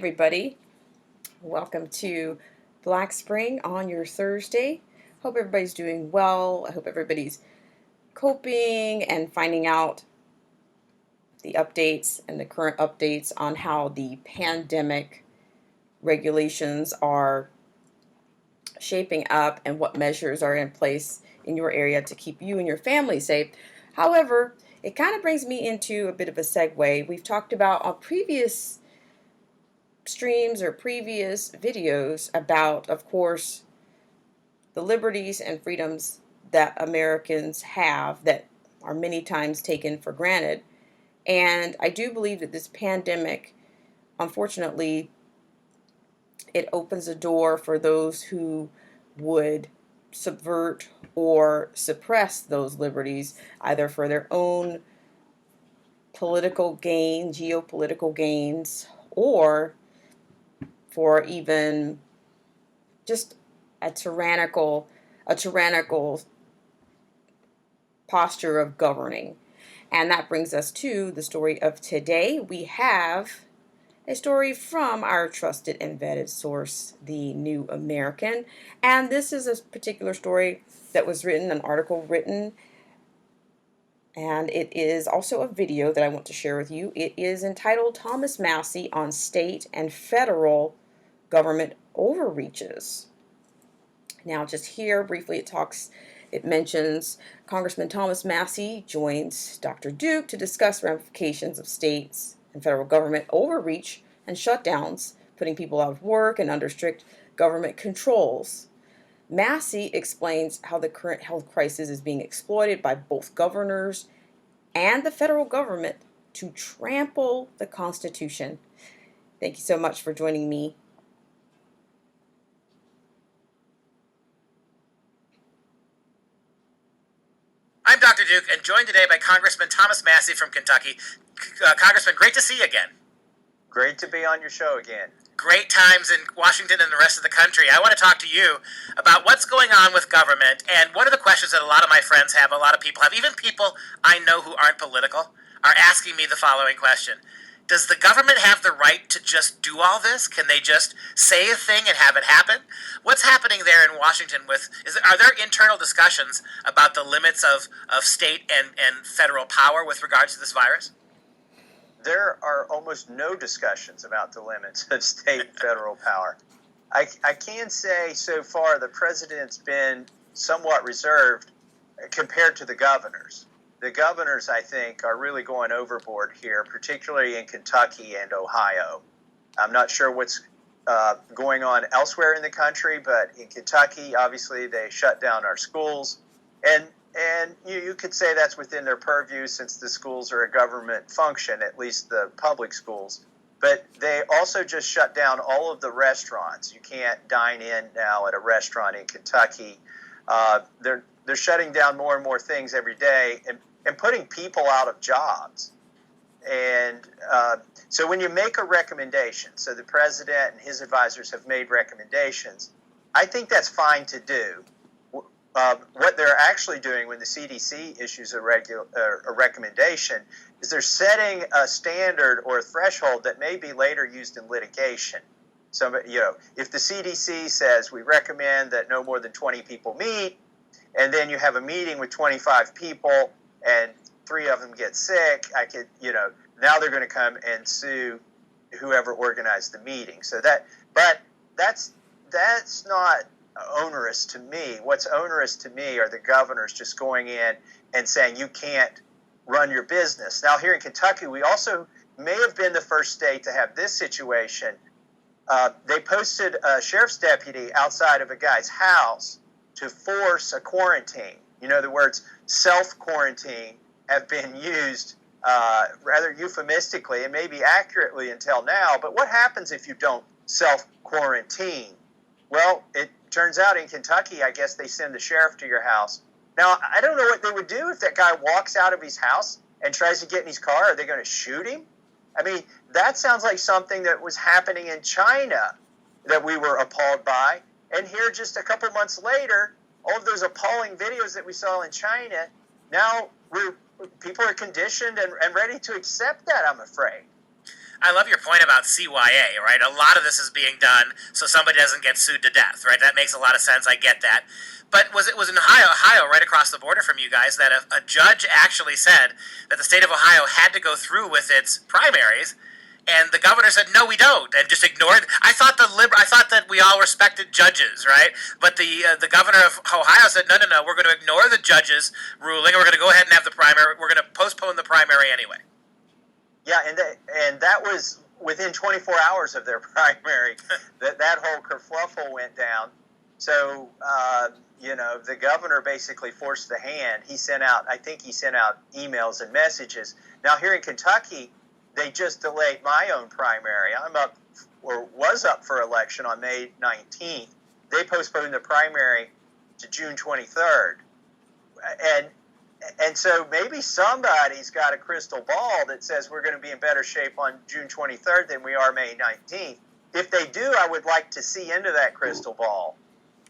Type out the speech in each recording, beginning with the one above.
everybody. Welcome to Black Spring on your Thursday. Hope everybody's doing well. I hope everybody's coping and finding out the updates and the current updates on how the pandemic regulations are shaping up and what measures are in place in your area to keep you and your family safe. However, it kind of brings me into a bit of a segue. We've talked about on previous streams or previous videos about, of course, the liberties and freedoms that Americans have that are many times taken for granted. And I do believe that this pandemic, unfortunately, it opens a door for those who would subvert or suppress those liberties, either for their own political gain, geopolitical gains, or for even just a tyrannical posture of governing. And that brings us to the story of today. We have a story from our trusted and vetted source, the New American. And this is a particular story that was written, an article written, and it is also a video that I want to share with you. It is entitled Thomas Massie on State and Federal Government Overreaches. Now, just here briefly, it mentions Congressman Thomas Massie joins Dr. Duke to discuss ramifications of states and federal government overreach and shutdowns, putting people out of work and under strict government controls. Massie explains how the current health crisis is being exploited by both governors and the federal government to trample the Constitution. Thank you so much for joining me. I'm Dr. Duke, and joined today by Congressman Thomas Massie from Kentucky. Congressman, great to see you again. Great to be on your show again. Great times in Washington and the rest of the country. I want to talk to you about what's going on with government, and one of the questions that a lot of my friends have, a lot of people have, even people I know who aren't political, are asking me the following question. Does the government have the right to just do all this? Can they just say a thing and have it happen? What's happening there in Washington are there internal discussions about the limits of state and federal power with regards to this virus? There are almost no discussions about the limits of state and federal power. I can say so far the president's been somewhat reserved compared to the governors. The governors, I think, are really going overboard here, particularly in Kentucky and Ohio. I'm not sure what's going on elsewhere in the country, but in Kentucky, obviously, they shut down our schools. And you could say that's within their purview since the schools are a government function, at least the public schools. But they also just shut down all of the restaurants. You can't dine in now at a restaurant in Kentucky. They're shutting down more and more things every day and putting people out of jobs. And so when you make a recommendation, so the president and his advisors have made recommendations, I think that's fine to do. What they're actually doing when the CDC issues a recommendation is they're setting a standard or a threshold that may be later used in litigation. So, if the CDC says we recommend that no more than 20 people meet, and then you have a meeting with 25 people and 3 of them get sick, now they're going to come and sue whoever organized the meeting. But that's not onerous to me. What's onerous to me are the governors just going in and saying you can't run your business. Now, here in Kentucky, we also may have been the first state to have this situation. They posted a sheriff's deputy outside of a guy's house to force a quarantine. The words self-quarantine have been used rather euphemistically and maybe accurately until now. But what happens if you don't self-quarantine? Well, it turns out in Kentucky, I guess they send the sheriff to your house. Now, I don't know what they would do if that guy walks out of his house and tries to get in his car. Are they going to shoot him? I mean, that sounds like something that was happening in China that we were appalled by. And here, just a couple months later, all of those appalling videos that we saw in China, now people are conditioned and ready to accept that, I'm afraid. I love your point about CYA, right? A lot of this is being done so somebody doesn't get sued to death, right? That makes a lot of sense. I get that. But was in Ohio, right across the border from you guys, that a judge actually said that the state of Ohio had to go through with its primaries, and the governor said, "No, we don't," and just ignored. I thought that we all respected judges, right? But the governor of Ohio said, "No, no, no. We're going to ignore the judge's ruling. And we're going to go ahead and have the primary. We're going to postpone the primary anyway." Yeah, and that was within 24 hours of their primary that whole kerfluffle went down. So the governor basically forced the hand. I think he sent out emails and messages. Now here in Kentucky, they just delayed my own primary. Was up for election on May 19th. They postponed the primary to June 23rd, and so maybe somebody's got a crystal ball that says we're going to be in better shape on June 23rd than we are May 19th. If they do, I would like to see into that crystal ball.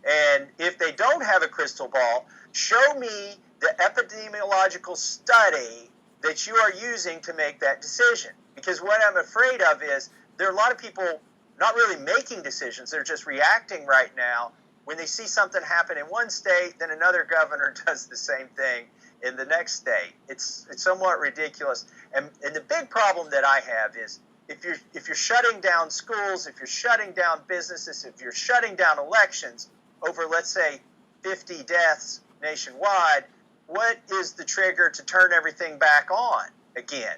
And if they don't have a crystal ball, show me the epidemiological study that you are using to make that decision. Because what I'm afraid of is there are a lot of people not really making decisions. They're just reacting right now. When they see something happen in one state, then another governor does the same thing in the next state. It's somewhat ridiculous. And the big problem that I have is if you're shutting down schools, if you're shutting down businesses, if you're shutting down elections over, let's say, 50 deaths nationwide, what is the trigger to turn everything back on again?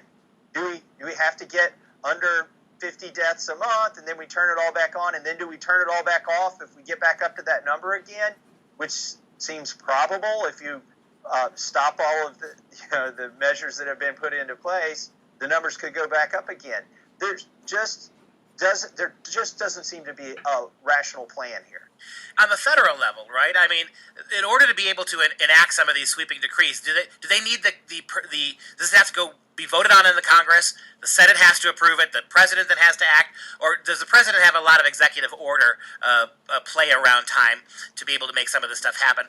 Do we have to get under 50 deaths a month, and then we turn it all back on, and then do we turn it all back off if we get back up to that number again, which seems probable if you stop all of the measures that have been put into place, the numbers could go back up again. There just doesn't seem to be a rational plan here. On the federal level, right? I mean, in order to be able to enact some of these sweeping decrees, do they need does it have to go be voted on in the Congress? The Senate has to approve it. The president then has to act, or does the president have a lot of executive order play around time to be able to make some of this stuff happen?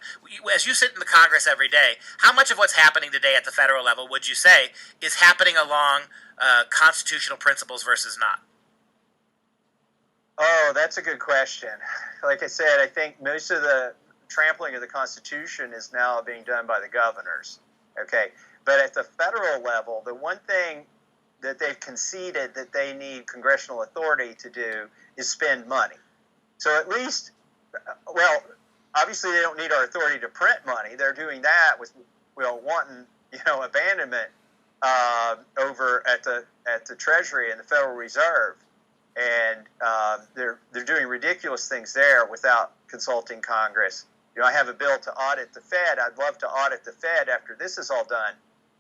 As you sit in the Congress every day, how much of what's happening today at the federal level would you say is happening along constitutional principles versus not? Oh, that's a good question. Like I said, I think most of the trampling of the Constitution is now being done by the governors. Okay, but at the federal level, the one thing that they've conceded that they need congressional authority to do is spend money. So at least, well, obviously they don't need our authority to print money. They're doing that with, wanting, abandonment over at the Treasury and the Federal Reserve. And they're doing ridiculous things there without consulting Congress. I have a bill to audit the Fed. I'd love to audit the Fed after this is all done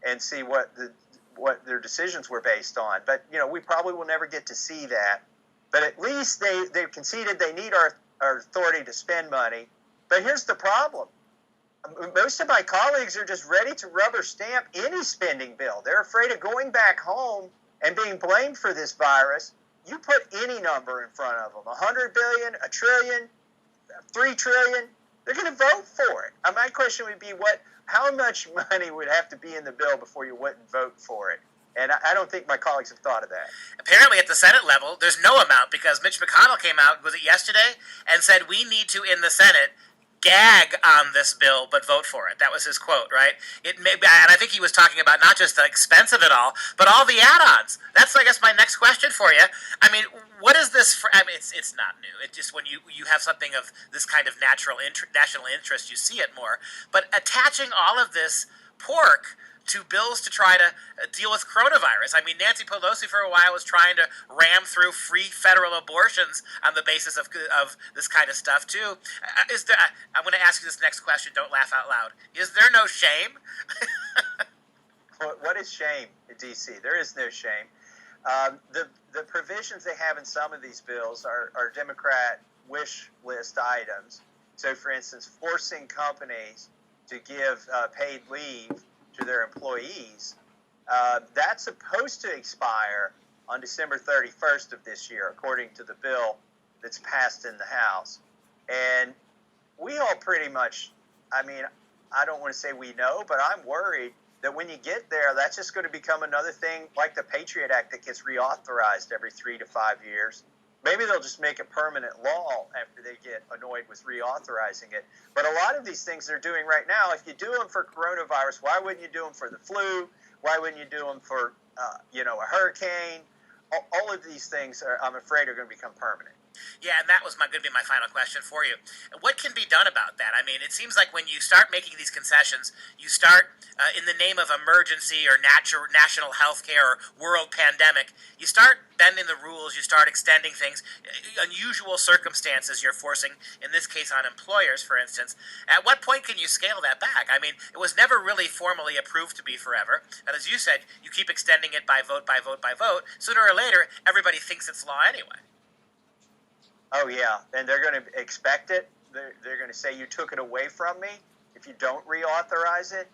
and see what their decisions were based on. But we probably will never get to see that. But at least they've conceded they need our authority to spend money. But here's the problem: most of my colleagues are just ready to rubber stamp any spending bill. They're afraid of going back home and being blamed for this virus. You put any number in front of them, $100 billion, $1 trillion, $3 trillion, they're going to vote for it. My question would be, how much money would have to be in the bill before you wouldn't vote for it? And I don't think my colleagues have thought of that. Apparently at the Senate level, there's no amount, because Mitch McConnell came out, was it yesterday, and said we need to, in the Senate, gag on this bill, but vote for it. That was his quote, right? And I think he was talking about not just the expense of it all, but all the add-ons. That's, I guess, my next question for you. I mean, what is this for? I mean, it's not new. It's just when you have something of this kind of national interest, you see it more. But attaching all of this pork to bills to try to deal with coronavirus. I mean, Nancy Pelosi for a while was trying to ram through free federal abortions on the basis of this kind of stuff too. I'm going to ask you this next question. Don't laugh out loud. Is there no shame? What is shame in D.C.? There is no shame. The provisions they have in some of these bills are Democrat wish list items. So, for instance, forcing companies to give paid leave to their employees, that's supposed to expire on December 31st of this year, according to the bill that's passed in the House. And we all pretty much, I don't want to say we know, but I'm worried that when you get there, that's just going to become another thing like the Patriot Act that gets reauthorized every 3 to 5 years. Maybe they'll just make it permanent law after they get annoyed with reauthorizing it. But a lot of these things they're doing right now, if you do them for coronavirus, why wouldn't you do them for the flu? Why wouldn't you do them for, a hurricane? All of these things, I'm afraid, are going to become permanent. Yeah, and that was going to be my final question for you. What can be done about that? I mean, it seems like when you start making these concessions, you start in the name of emergency or national health care or world pandemic, you start bending the rules, you start extending things, unusual circumstances you're forcing, in this case on employers, for instance. At what point can you scale that back? I mean, it was never really formally approved to be forever. And as you said, you keep extending it by vote, by vote, by vote. Sooner or later, everybody thinks it's law anyway. Oh, yeah, and they're going to expect it. They're going to say you took it away from me if you don't reauthorize it.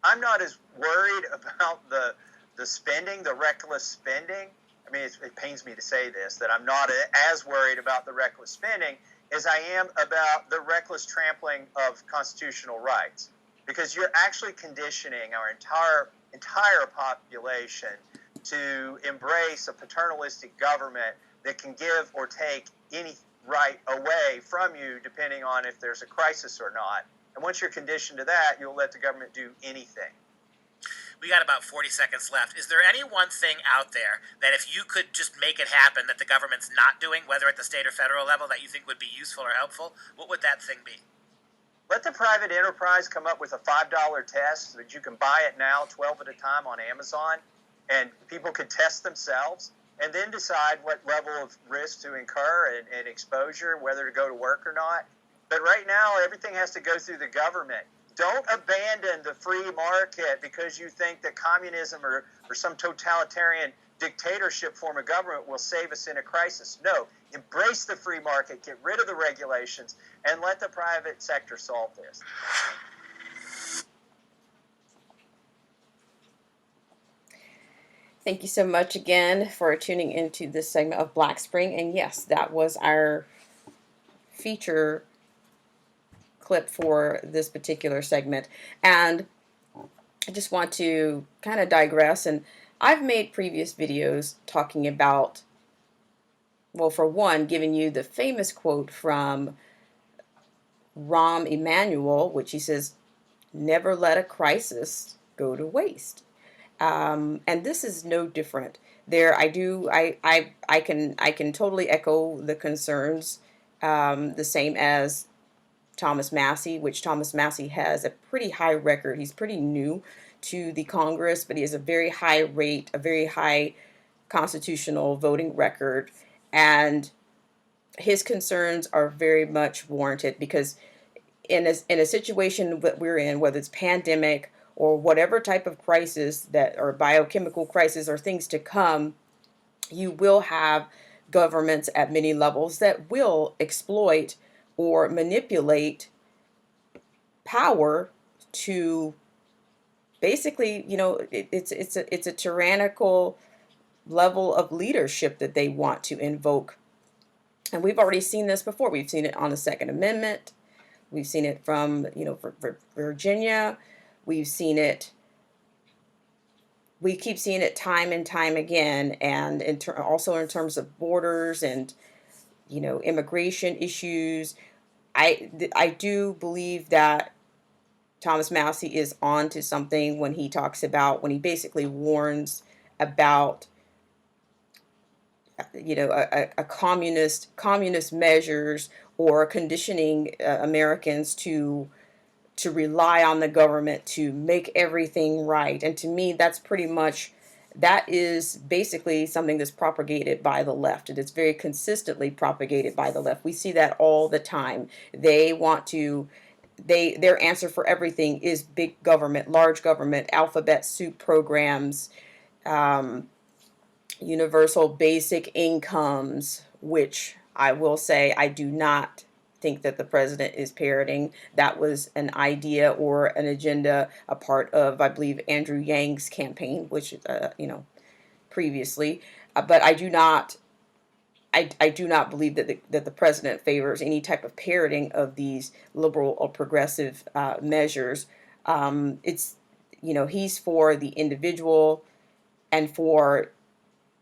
I'm not as worried about the spending, the reckless spending. I mean, it pains me to say this, that I'm not as worried about the reckless spending as I am about the reckless trampling of constitutional rights. Because you're actually conditioning our entire population to embrace a paternalistic government that can give or take any right away from you depending on if there's a crisis or not. And once you're conditioned to that, you'll let the government do anything. We got about 40 seconds left. Is there any one thing out there that if you could just make it happen that the government's not doing, whether at the state or federal level, that you think would be useful or helpful? What would that thing be? Let the private enterprise come up with a $5 test so that you can buy it now 12 at a time on Amazon, and people could test themselves and then decide what level of risk to incur and exposure, whether to go to work or not. But right now, everything has to go through the government. Don't abandon the free market because you think that communism or some totalitarian dictatorship form of government will save us in a crisis. No, embrace the free market, get rid of the regulations, and let the private sector solve this. Thank you so much again for tuning into this segment of Black Spring. And yes, that was our feature clip for this particular segment. And I just want to kind of digress. And I've made previous videos talking about, well, for one, giving you the famous quote from Rahm Emanuel, which he says, "Never let a crisis go to waste." And this is no different. I can totally echo the concerns, the same as Thomas Massie, which Thomas Massie has a pretty high record. He's pretty new to the Congress, but he has a very high rate, a very high constitutional voting record, and his concerns are very much warranted because in a situation that we're in, whether it's pandemic or whatever type of crisis that, or biochemical crisis or things to come, you will have governments at many levels that will exploit or manipulate power to basically, it's a tyrannical level of leadership that they want to invoke. And we've already seen this before. We've seen it on the Second Amendment. We've seen it from, for Virginia. We've seen it. We keep seeing it time and time again, and also in terms of borders and, immigration issues. I do believe that Thomas Massie is on to something when he basically warns about, a communist measures or conditioning Americans to rely on the government to make everything right. And to me, that is basically something that's propagated by the left, and it's very consistently propagated by the left. We see that all the time. Their answer for everything is big government, large government, alphabet soup programs, universal basic incomes, which I will say I do not think that the president is parroting. That was an idea or an agenda, a part of, I believe, Andrew Yang's campaign, which, previously. But I do not believe that the president favors any type of parroting of these liberal or progressive measures. It's he's for the individual and for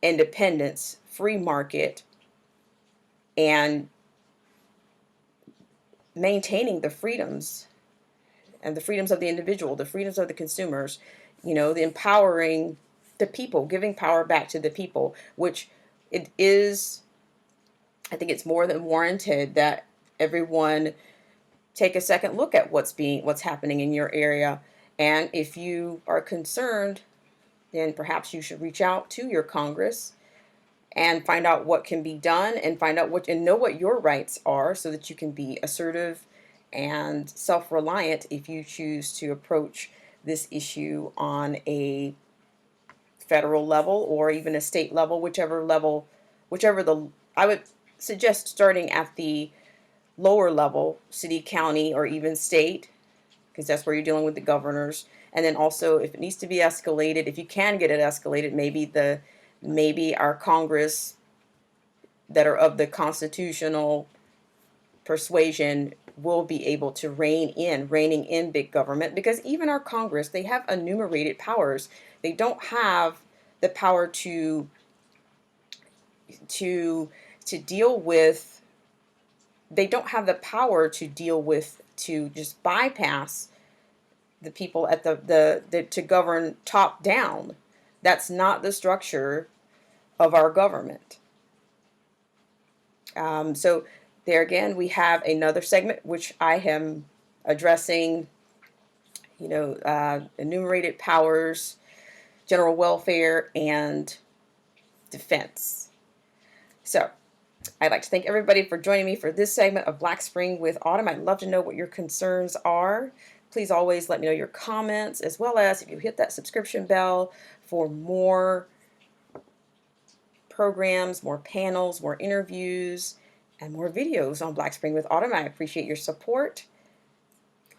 independence, free market, and maintaining the freedoms and the freedoms of the individual, the freedoms of the consumers, the empowering the people, giving power back to the people, which it is, I think it's more than warranted that everyone take a second look at what's happening in your area. And if you are concerned, then perhaps you should reach out to your Congress and find out what can be done, and find out and know what your rights are, so that you can be assertive and self-reliant if you choose to approach this issue on a federal level or even a state level, I would suggest starting at the lower level, city, county, or even state, because that's where you're dealing with the governors. And then also, if it needs to be escalated, if you can get it escalated, maybe our Congress that are of the constitutional persuasion will be able to reining in big government, because even our Congress, they have enumerated powers. They don't have the power to deal with, they don't have the power to just bypass the people at the to govern top down. That's not the structure of our government. So there again, we have another segment which I am addressing, enumerated powers, general welfare, and defense. So I'd like to thank everybody for joining me for this segment of Black Spring with Autumn. I'd love to know what your concerns are. Please always let me know your comments, as well as if you hit that subscription bell for more programs, more panels, more interviews, and more videos on Black Spring with Autumn. I appreciate your support,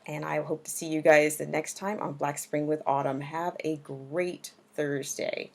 and I hope to see you guys the next time on Black Spring with Autumn. Have a great Thursday.